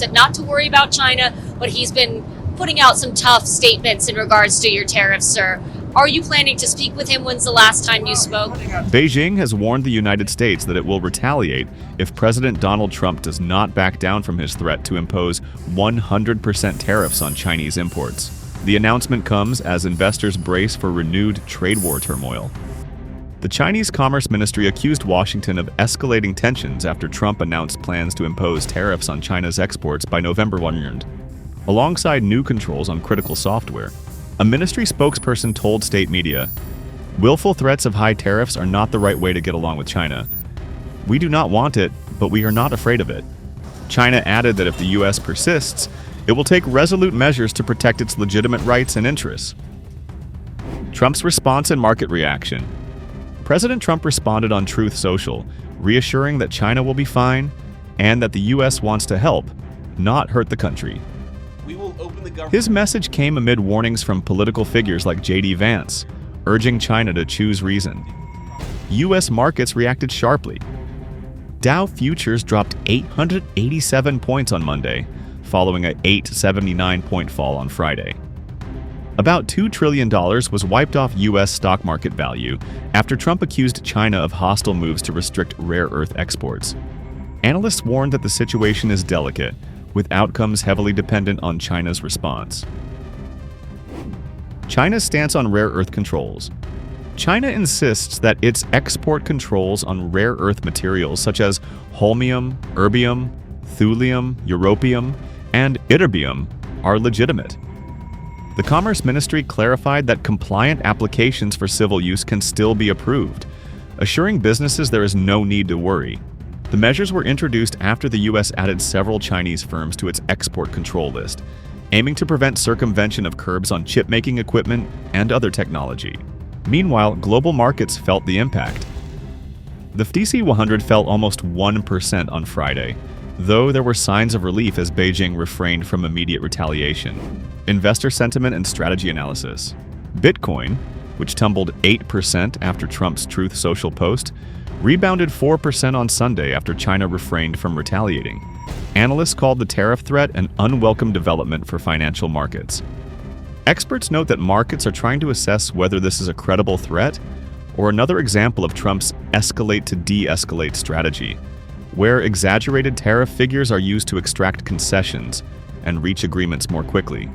said not to worry about China, but he's been putting out some tough statements in regards to your tariffs, sir. Are you planning to speak with him? When's the last time you spoke? Beijing has warned the United States that it will retaliate if President Donald Trump does not back down from his threat to impose 100% tariffs on Chinese imports. The announcement comes as investors brace for renewed trade war turmoil. The Chinese Commerce Ministry accused Washington of escalating tensions after Trump announced plans to impose tariffs on China's exports by November 1, alongside new controls on critical software. A ministry spokesperson told state media, "Willful threats of high tariffs are not the right way to get along with China. We do not want it, but we are not afraid of it." China added that if the U.S. persists, it will take resolute measures to protect its legitimate rights and interests. Trump's response and market reaction. President Trump responded on Truth Social, reassuring that China will be fine and that the U.S. wants to help, not hurt the country. His message came amid warnings from political figures like J.D. Vance, urging China to choose reason. U.S. markets reacted sharply. Dow futures dropped 887 points on Monday, following an 879-point fall on Friday. About $2 trillion was wiped off U.S. stock market value after Trump accused China of hostile moves to restrict rare earth exports. Analysts warned that the situation is delicate, with outcomes heavily dependent on China's response. China's stance on rare earth controls. China insists that its export controls on rare earth materials such as holmium, erbium, thulium, europium, and ytterbium are legitimate. The Commerce Ministry clarified that compliant applications for civil use can still be approved, assuring businesses there is no need to worry. The measures were introduced after the U.S. added several Chinese firms to its export control list, aiming to prevent circumvention of curbs on chip-making equipment and other technology. Meanwhile, global markets felt the impact. The FTSE 100 fell almost 1% on Friday, though there were signs of relief as Beijing refrained from immediate retaliation. Investor sentiment and strategy analysis. Bitcoin, which tumbled 8% after Trump's Truth Social post, rebounded 4% on Sunday after China refrained from retaliating. Analysts called the tariff threat an unwelcome development for financial markets. Experts note that markets are trying to assess whether this is a credible threat or another example of Trump's escalate to de-escalate strategy, where exaggerated tariff figures are used to extract concessions and reach agreements more quickly.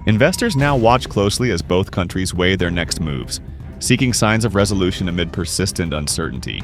Investors now watch closely as both countries weigh their next moves, seeking signs of resolution amid persistent uncertainty.